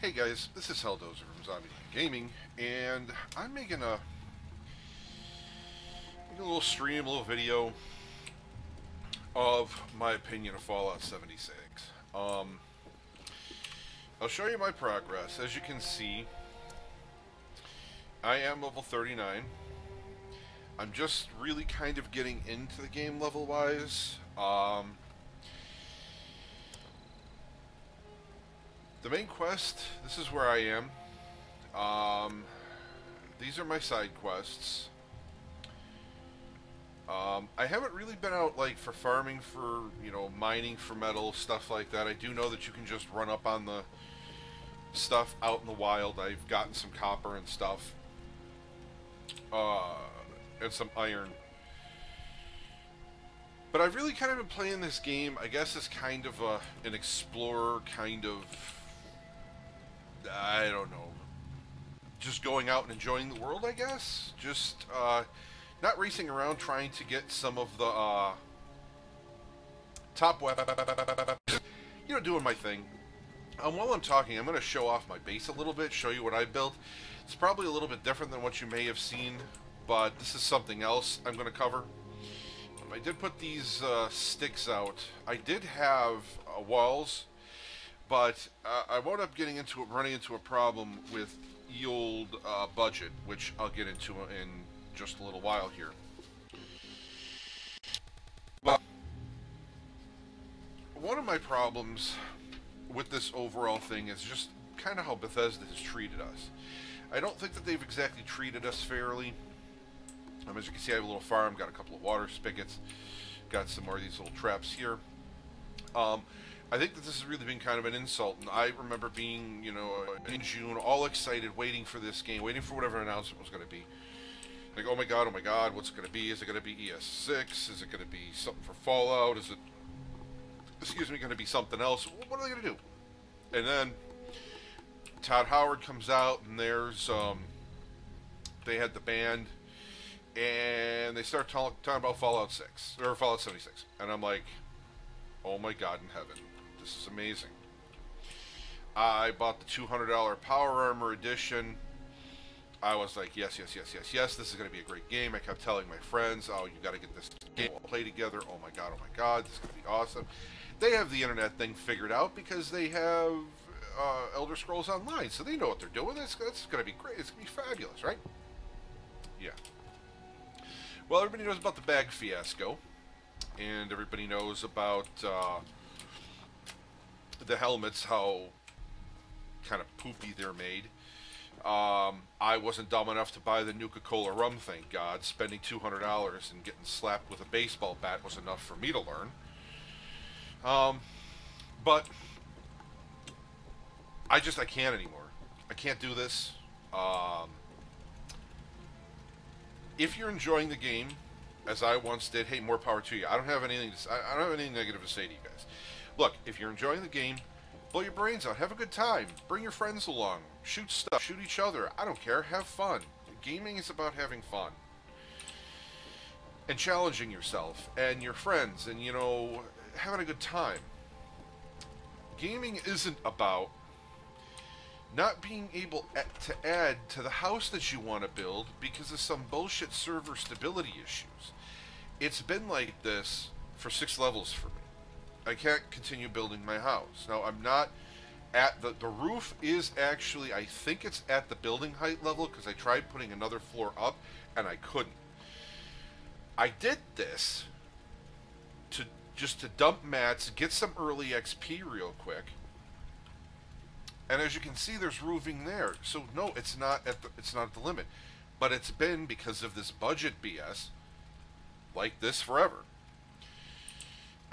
Hey guys, this is Helldozer from Zombie Gaming, and I'm making a little stream, a little video of my opinion of Fallout 76. I'll show you my progress. As you can see, I am level 39. I'm just really kind of getting into the game level-wise. The main quest, this is where I am. These are my side quests. I haven't really been out, like, for farming for, mining for metal, stuff like that. I do know that you can just run up on the stuff out in the wild. I've gotten some copper and stuff. And some iron. But I've really kind of been playing this game, I guess, as kind of an explorer, kind of, I don't know, just going out and enjoying the world, I guess. Just, not racing around trying to get some of the, top weapons. Doing my thing. While I'm talking, I'm going to show off my base a little bit, show you what I built. It's probably a little bit different than what you may have seen, but this is something else I'm going to cover. I did put these sticks out. I did have walls, but I wound up running into a problem with the old budget, which I'll get into in just a little while here. But one of my problems with this overall thing is just kind of how Bethesda has treated us. I don't think that they've exactly treated us fairly. As you can see, I have a little farm, got a couple of water spigots, got some more of these little traps here. I think that this has really been kind of an insult, and I remember being, in June, all excited, waiting for this game, waiting for whatever announcement was going to be. Like, oh my god, what's it going to be? Is it going to be ES6? Is it going to be something for Fallout? Is it, going to be something else? What are they going to do? And then Todd Howard comes out, and there's, they had the band, and they start talking about Fallout 6, or Fallout 76. And I'm like, oh my god in heaven, this is amazing. I bought the $200 Power Armor Edition. I was like, yes, this is going to be a great game. I kept telling my friends, oh, you got to get this game, we'll play together. Oh my god, this is going to be awesome. They have the internet thing figured out because they have Elder Scrolls Online, so they know what they're doing. It's going to be great. It's going to be fabulous, right? Yeah. Well, everybody knows about the bag fiasco, and everybody knows about the helmets, how kind of poopy they're made. I wasn't dumb enough to buy the Nuka-Cola rum, thank God. Spending $200 and getting slapped with a baseball bat was enough for me to learn. But I can't anymore. I can't do this. If you're enjoying the game, as I once did, hey, more power to you. I don't have anything negative to say to you guys. Look, if you're enjoying the game, blow your brains out, have a good time, bring your friends along, shoot stuff, shoot each other. I don't care. Have fun. Gaming is about having fun and challenging yourself and your friends, and having a good time. Gaming isn't about not being able to add to the house that you want to build because of some bullshit server stability issues. It's been like this for 6 levels for me. I can't continue building my house. Now, I'm not at the roof is actually, I think it's at the building height level because I tried putting another floor up and I couldn't. I did this just to dump mats, get some early XP real quick. And as you can see, there's roofing there. So no, it's not at the limit. But it's been because of this budget BS like this forever.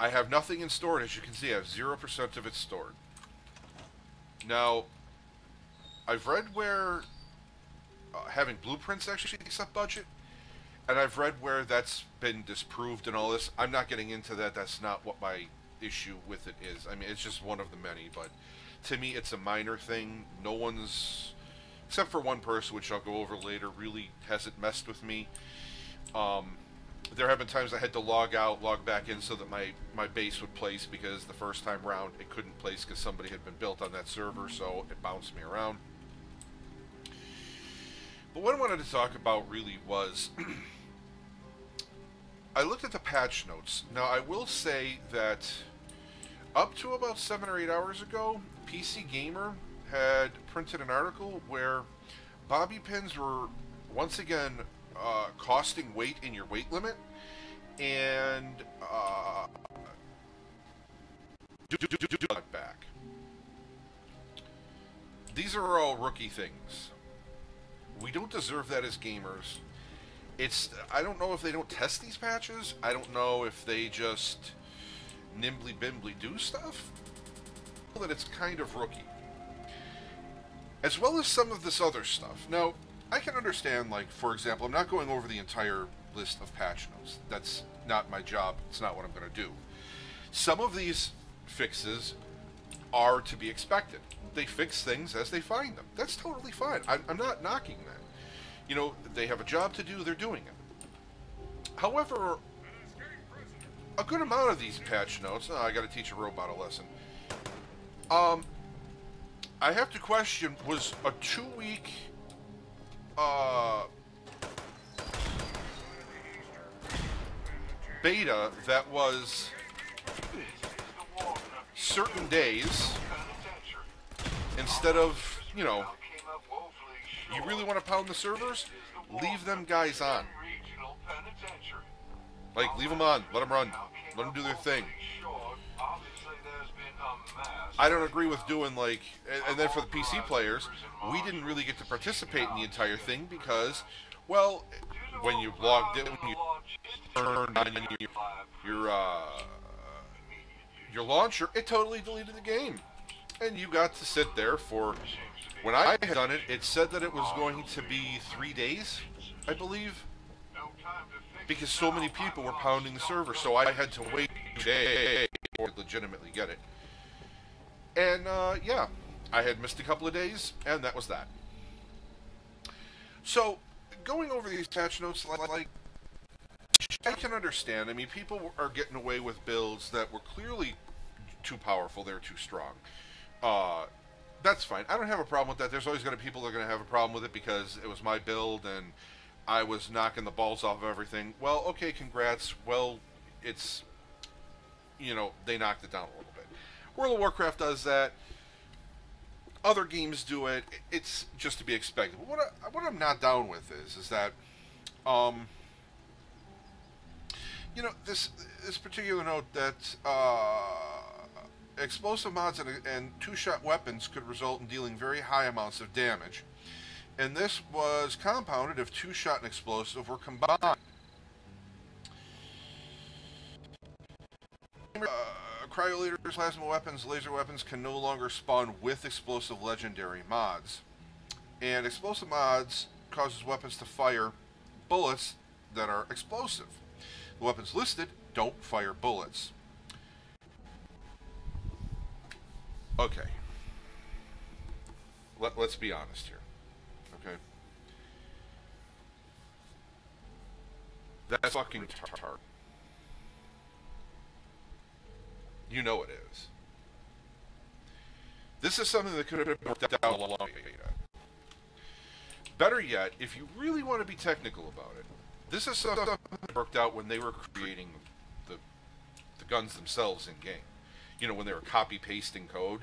I have nothing in stored. As you can see, I have 0% of it stored. Now, I've read where having blueprints actually takes up budget, and I've read where that's been disproved and all this. I'm not getting into that. That's not what my issue with it is. I mean, it's just one of the many, but to me, it's a minor thing. No one's, except for one person, which I'll go over later, really hasn't messed with me. There have been times I had to log out, log back in so that my base would place, because the first time round it couldn't place because somebody had been built on that server, so it bounced me around. But what I wanted to talk about really was I looked at the patch notes. Now, I will say that up to about 7 or 8 hours ago, PC Gamer had printed an article where bobby pins were once again costing weight in your weight limit, and back. These are all rookie things. We don't deserve that as gamers. I don't know if they don't test these patches. I don't know if they just nimbly bimbly do stuff. That it's kind of rookie. As well as some of this other stuff. Now, I can understand, like, for example, I'm not going over the entire list of patch notes. That's not my job. It's not what I'm going to do. Some of these fixes are to be expected. They fix things as they find them. That's totally fine. I'm not knocking that. You know, they have a job to do, they're doing it. However, a good amount of these patch notes, I gotta teach a robot a lesson. I have to question, was a 2-week, beta that was certain days, instead of, you know, you really want to pound the servers? Leave them guys on. Like, leave them on. Let them run. Let them do their thing. I don't agree with doing, like... And then for the PC players, we didn't really get to participate in the entire thing because, well, when you logged in, when you turned on your launcher, it totally deleted the game. And you got to sit there for... When I had done it, it said that it was going to be 3 days, I believe, because so many people were pounding the server, so I had to wait a day to legitimately get it. And, yeah, I had missed a couple of days, and that was that. So, going over these patch notes, like, I can understand. I mean, people are getting away with builds that were clearly too powerful, they're too strong. That's fine. I don't have a problem with that. There's always going to be people that are going to have a problem with it because it was my build and I was knocking the balls off of everything. Well, okay, congrats. Well, it's, you know, they knocked it down a little bit. World of Warcraft does that. Other games do it. It's just to be expected. But what I'm not down with is that, you know, this particular note that, explosive mods and two-shot weapons could result in dealing very high amounts of damage. And this was compounded if two-shot and explosive were combined. Cryolators, plasma weapons, laser weapons can no longer spawn with explosive legendary mods. And explosive mods causes weapons to fire bullets that are explosive. The weapons listed don't fire bullets. Okay. Let's be honest here. Okay? That's fucking tart. You know it is. This is something that could have been worked out a long way. Better yet, if you really want to be technical about it, this is something that worked out when they were creating the guns themselves in game. You know, when they were copy-pasting code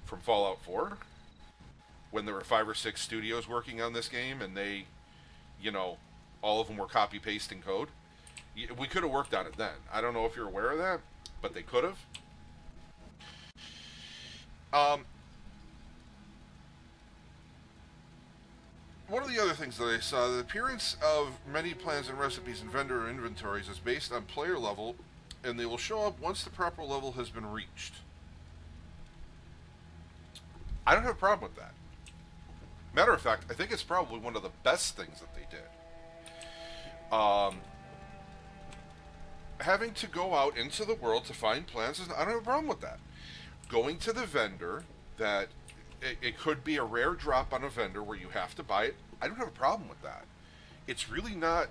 from Fallout 4, when there were 5 or 6 studios working on this game, and they, you know, all of them were copy-pasting code. We could have worked on it then. I don't know if you're aware of that, but they could have. One of the other things that I saw, the appearance of many plans and recipes in vendor inventories is based on player level, and they will show up once the proper level has been reached. I don't have a problem with that. Matter of fact, I think it's probably one of the best things that they did. Having to go out into the world to find plans, I don't have a problem with that. Going to the vendor, that it could be a rare drop on a vendor where you have to buy it, I don't have a problem with that. It's really not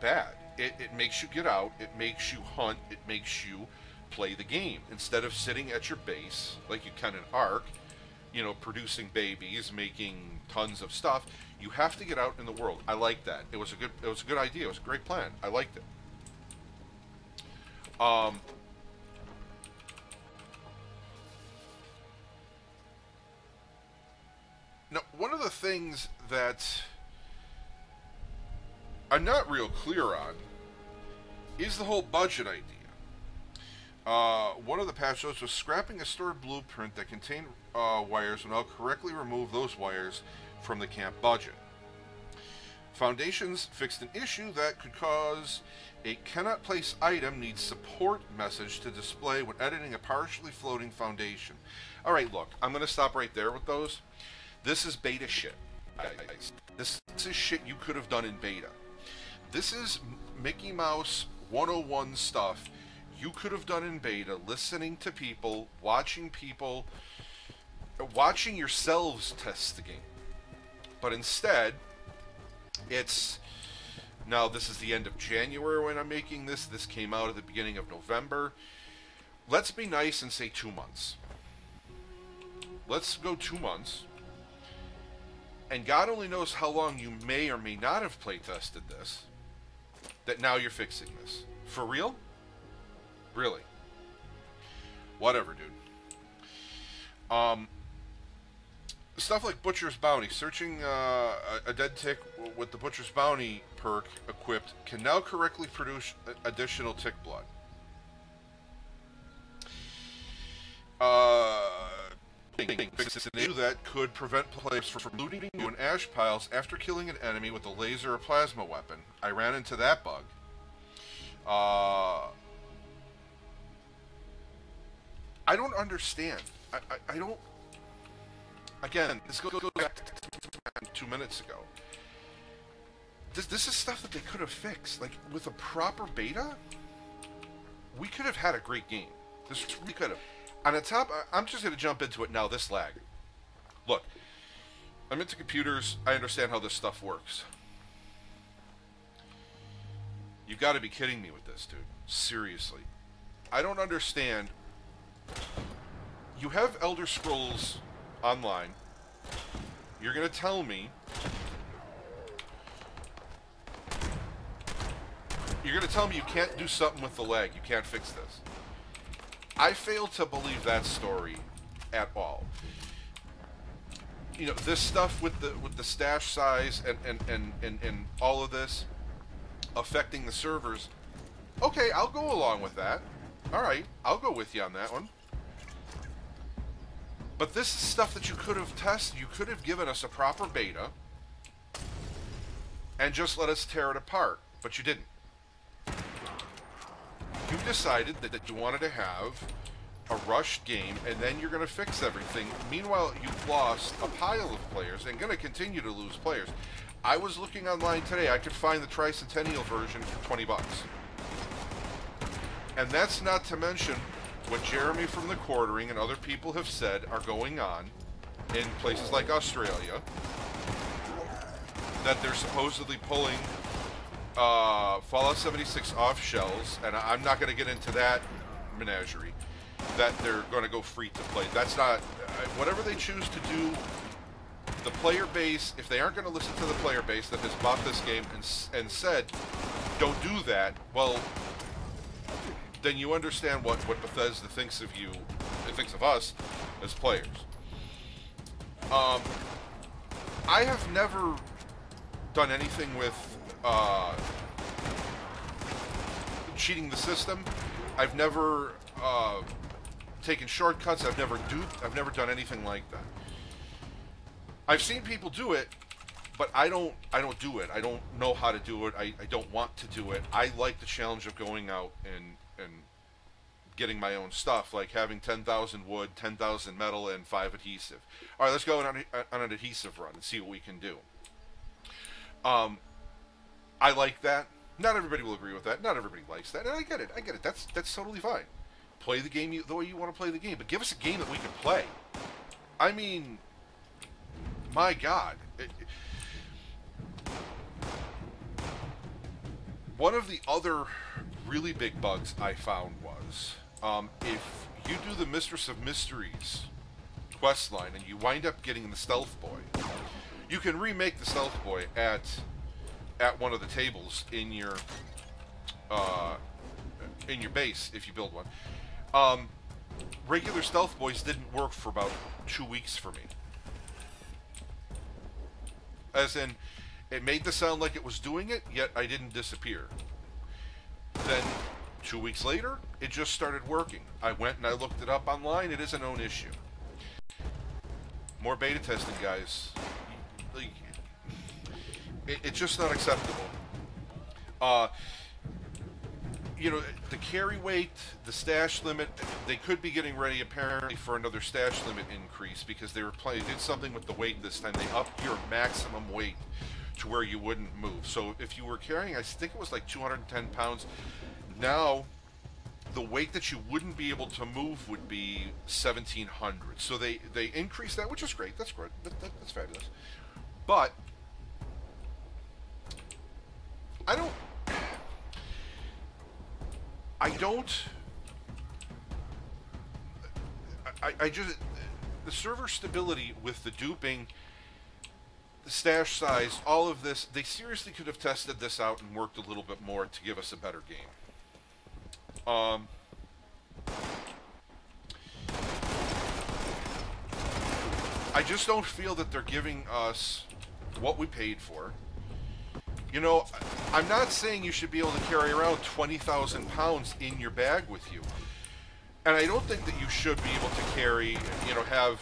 bad. It makes you get out, it makes you hunt, it makes you play the game. Instead of sitting at your base, like you can in Ark, you know, producing babies, making tons of stuff, you have to get out in the world. I like that. It was a good idea. It was a great plan. I liked it. Now, one of the things that I'm not real clear on is the whole budget idea. One of the patch notes was scrapping a stored blueprint that contained wires will now correctly remove those wires from the camp budget. Foundations fixed an issue that could cause a cannot place item needs support message to display when editing a partially floating foundation. Alright, look, I'm going to stop right there with those. This is beta shit, guys. This is shit you could have done in beta. This is Mickey Mouse 101 stuff you could have done in beta, listening to people, watching yourselves test the game. But instead, it's, now this is the end of January when I'm making this. This came out at the beginning of November. Let's be nice and say 2 months. Let's go 2 months. And God only knows how long you may or may not have play tested this, that now you're fixing this. For real? Really? Whatever, dude. Stuff like Butcher's Bounty. Searching a dead tick with the Butcher's Bounty perk equipped can now correctly produce additional tick blood. Fixes an issue that could prevent players from looting you in ash piles after killing an enemy with a laser or plasma weapon. I ran into that bug. I don't understand. I don't... Again, this goes back to 2 minutes ago. This is stuff that they could have fixed. Like, with a proper beta, we could have had a great game. This really could have. On the top, I'm just going to jump into it now, this lag. Look, I'm into computers. I understand how this stuff works. You've got to be kidding me with this, dude. Seriously. I don't understand. You have Elder Scrolls Online. You're going to tell me... You're going to tell me you can't do something with the lag. You can't fix this. I fail to believe that story at all. You know, this stuff with the stash size and all of this affecting the servers. Okay, I'll go along with that. Alright, I'll go with you on that one. But this is stuff that you could have tested. You could have given us a proper beta and just let us tear it apart. But you didn't. You decided that you wanted to have a rushed game, and then you're going to fix everything. Meanwhile, you've lost a pile of players and going to continue to lose players. I was looking online today. I could find the Tricentennial version for 20 bucks. And that's not to mention what Jeremy from the Quartering and other people have said are going on in places like Australia, that they're supposedly pulling Fallout 76 off shelves, and I'm not going to get into that menagerie, that they're going to go free to play. That's not... whatever they choose to do, the player base, if they aren't going to listen to the player base that has bought this game and said, don't do that, well, then you understand what Bethesda thinks of you, it thinks of us as players. I have never done anything with cheating the system. I've never taken shortcuts. I've never done anything like that. I've seen people do it, but I don't do it. I don't know how to do it. I don't want to do it. I like the challenge of going out and getting my own stuff, like having 10,000 wood, 10,000 metal, and 5 adhesive. All right, let's go on an adhesive run and see what we can do. I like that. Not everybody will agree with that. Not everybody likes that. And I get it. That's totally fine. Play the game the way you want to play the game. But give us a game that we can play. I mean, my God. one of the other really big bugs I found was if you do the Mistress of Mysteries quest line and you wind up getting the Stealth Boy, you can remake the Stealth Boy at one of the tables in your base if you build one. Regular Stealth Boys didn't work for about 2 weeks for me. As in, it made the sound like it was doing it, yet I didn't disappear. Then, 2 weeks later, it just started working. I went and I looked it up online. It is a known issue. More beta testing, guys. Like, it's just not acceptable. You know, the carry weight, the stash limit, they could be getting ready apparently for another stash limit increase because they did something with the weight this time. They upped your maximum weight to where you wouldn't move. So if you were carrying, I think it was like 210 pounds, now the weight that you wouldn't be able to move would be 1,700. So they increased that, which is great. That's great. That's fabulous. But I just, the server stability with the duping, the stash size, all of this, they seriously could have tested this out and worked a little bit more to give us a better game. I just don't feel that they're giving us what we paid for. You know, I'm not saying you should be able to carry around 20,000 pounds in your bag with you. And I don't think that you should be able to carry, you know, have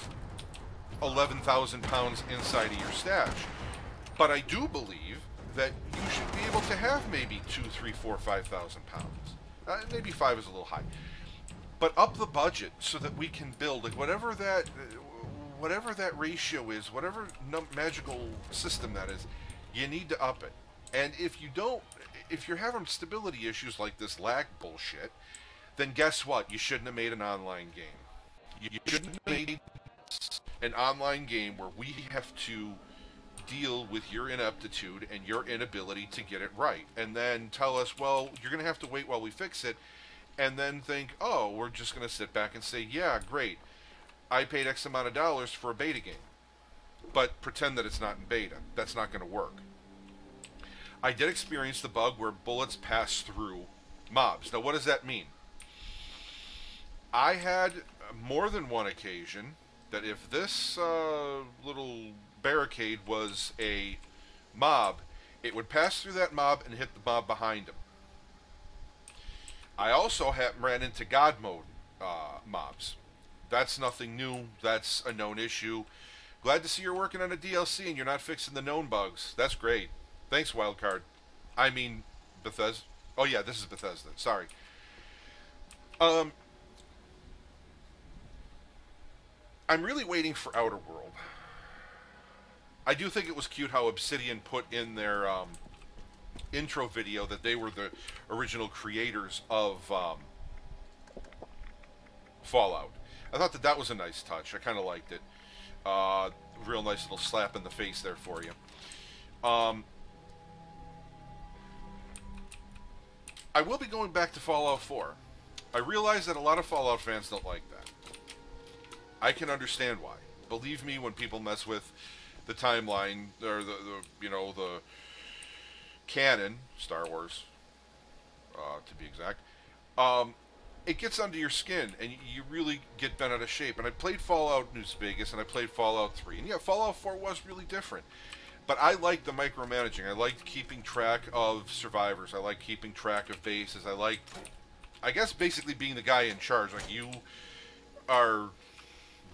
11,000 pounds inside of your stash. But I do believe that you should be able to have maybe 2, 3, 4, 5,000 pounds. Maybe 5 is a little high. But up the budget so that we can build, like, whatever that ratio is, whatever magical system that is, you need to up it. And if you don't, if you're having stability issues like this lag bullshit, then guess what? You shouldn't have made an online game. You shouldn't have made an online game where we have to deal with your ineptitude and your inability to get it right. And then tell us, well, you're going to have to wait while we fix it. And then think, oh, we're just going to sit back and say, yeah, great. I paid X amount of dollars for a beta game. But pretend that it's not in beta. That's not going to work. I did experience the bug where bullets pass through mobs. Now, what does that mean? I had more than one occasion that if this little barricade was a mob, it would pass through that mob and hit the mob behind him. I also ran into God mode mobs. That's nothing new. That's a known issue. Glad to see you're working on a DLC and you're not fixing the known bugs. That's great. Thanks, Wildcard. I mean, Bethesda. Oh, yeah, this is Bethesda. Sorry. I'm really waiting for Outer World. I do think it was cute how Obsidian put in their intro video that they were the original creators of Fallout. I thought that was a nice touch. I kind of liked it. Real nice little slap in the face there for you. I will be going back to Fallout 4. I realize that a lot of Fallout fans don't like that. I can understand why. Believe me, when people mess with the timeline, or the canon, Star Wars, to be exact, it gets under your skin, and you really get bent out of shape. And I played Fallout New Vegas, and I played Fallout 3. And yeah, Fallout 4 was really different. But I liked the micromanaging. I liked keeping track of survivors. I liked keeping track of bases. I liked, I guess, basically being the guy in charge. Like, you are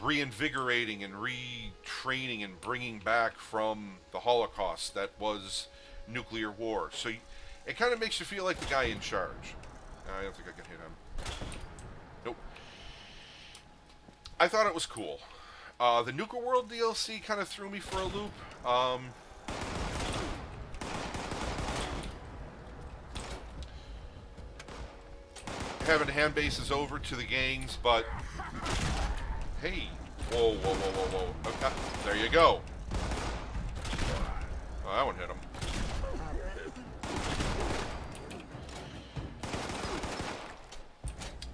reinvigorating and retraining and bringing back from the Holocaust that was nuclear war. So it kind of makes you feel like the guy in charge. I don't think I can hit him. Nope. I thought it was cool. The Nuka World DLC kind of threw me for a loop. Having hand bases over to the gangs, but hey, whoa, whoa, whoa, whoa, whoa. Okay, there you go. Oh, that one hit him.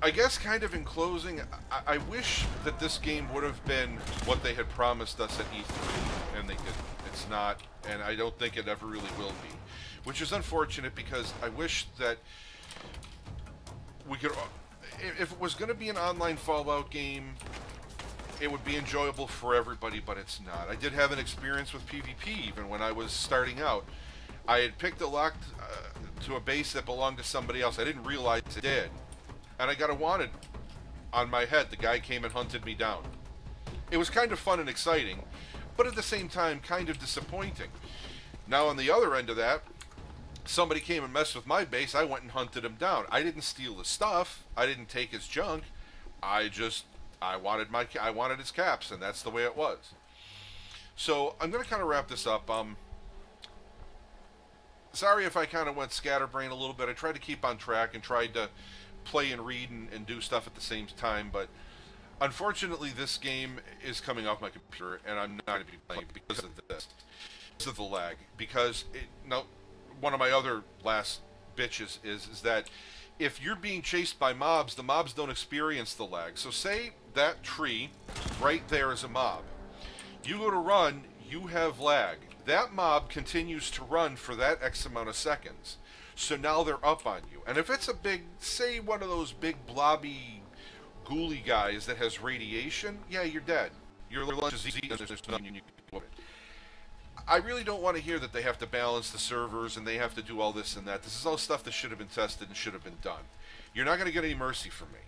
I guess kind of in closing, I wish that this game would have been what they had promised us at E3, and they didn't. It's not, and I don't think it ever really will be. Which is unfortunate, because I wish that we could... If it was going to be an online Fallout game, it would be enjoyable for everybody, but it's not. I did have an experience with PvP even when I was starting out. I had picked a lock to a base that belonged to somebody else. I didn't realize it did. And I got a wanted on my head. The guy came and hunted me down. It was kind of fun and exciting, but at the same time kind of disappointing. Now on the other end of that, somebody came and messed with my base. I went and hunted him down. I didn't steal his stuff. I didn't take his junk. I wanted his caps, and that's the way it was. So I'm going to kind of wrap this up. Sorry if I kind of went scatterbrain a little bit. I tried to keep on track and tried to play and read and do stuff at the same time, but unfortunately this game is coming off my computer, and I'm not going to be playing because of this. Because of the lag. Because, now, one of my other last bitches is that if you're being chased by mobs, the mobs don't experience the lag. So say that tree right there is a mob. You go to run, you have lag. That mob continues to run for that X amount of seconds. So now they're up on you. And if it's a big, say one of those big blobby, ghouly guys that has radiation, yeah, you're dead. Your lunch is eaten, there's nothing you can do with it. I really don't want to hear that they have to balance the servers and they have to do all this and that. This is all stuff that should have been tested and should have been done. You're not going to get any mercy from me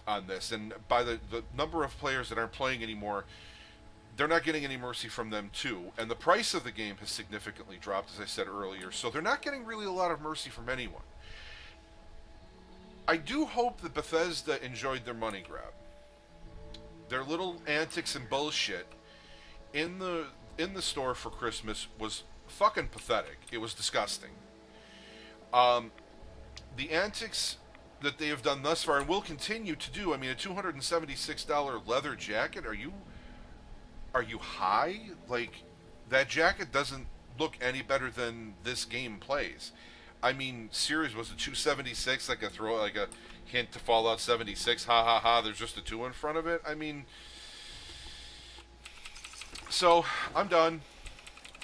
on this. And by the number of players that aren't playing anymore, they're not getting any mercy from them too. And the price of the game has significantly dropped, as I said earlier. So they're not getting really a lot of mercy from anyone. I do hope that Bethesda enjoyed their money grab. Their little antics and bullshit in the store for Christmas was fucking pathetic. It was disgusting. The antics that they have done thus far and will continue to do. I mean, a $276 leather jacket. Are you high? Like, that jacket doesn't look any better than this game plays. I mean, seriously, was it $276 like a hint to Fallout 76? Ha ha ha! There's just a 2 in front of it. I mean. So, I'm done.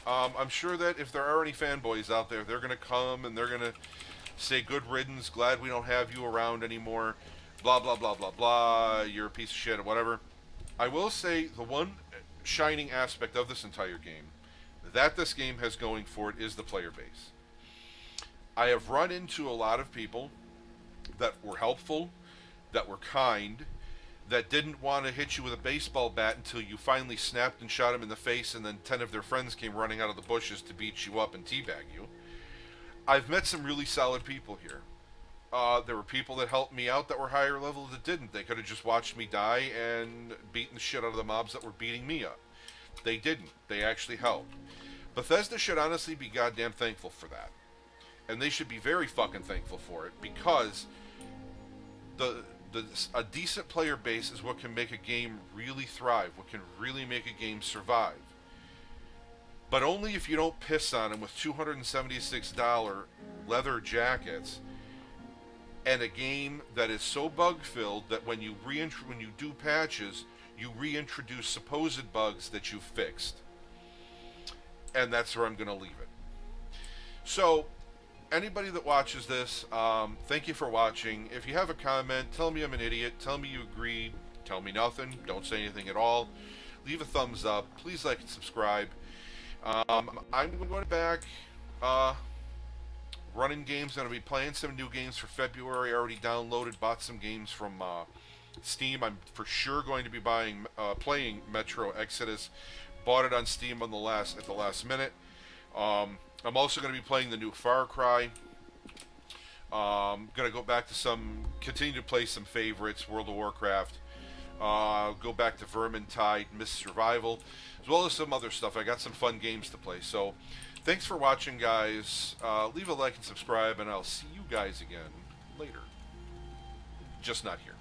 I'm sure that if there are any fanboys out there, they're going to come and they're going to say, good riddance, glad we don't have you around anymore, blah, blah, blah, blah, blah, you're a piece of shit, or whatever. I will say the one shining aspect of this entire game that this game has going for it is the player base. I have run into a lot of people that were helpful, that were kind, that didn't want to hit you with a baseball bat until you finally snapped and shot them in the face, and then 10 of their friends came running out of the bushes to beat you up and teabag you. I've met some really solid people here. There were people that helped me out that were higher level that didn't. They could have just watched me die and beaten the shit out of the mobs that were beating me up. They didn't. They actually helped. Bethesda should honestly be goddamn thankful for that. And they should be very fucking thankful for it, because a decent player base is what can make a game really thrive, what can really make a game survive. But only if you don't piss on them with $276 leather jackets and a game that is so bug-filled that when you do patches, you reintroduce supposed bugs that you fixed. And that's where I'm going to leave it. So, anybody that watches this, thank you for watching. If you have a comment, tell me I'm an idiot, tell me you agree, tell me nothing, don't say anything at all. Leave a thumbs up, please like and subscribe. I'm going back running games. I'm going to be playing some new games for February. I already downloaded, bought some games from Steam. I'm for sure going to be playing Metro Exodus. Bought it on Steam at the last minute. I'm also going to be playing the new Far Cry. Going to go back to continue to play some favorites, World of Warcraft. Go back to Vermintide, Mist Survival, as well as some other stuff. I got some fun games to play. So, thanks for watching, guys. Leave a like and subscribe, and I'll see you guys again later. Just not here.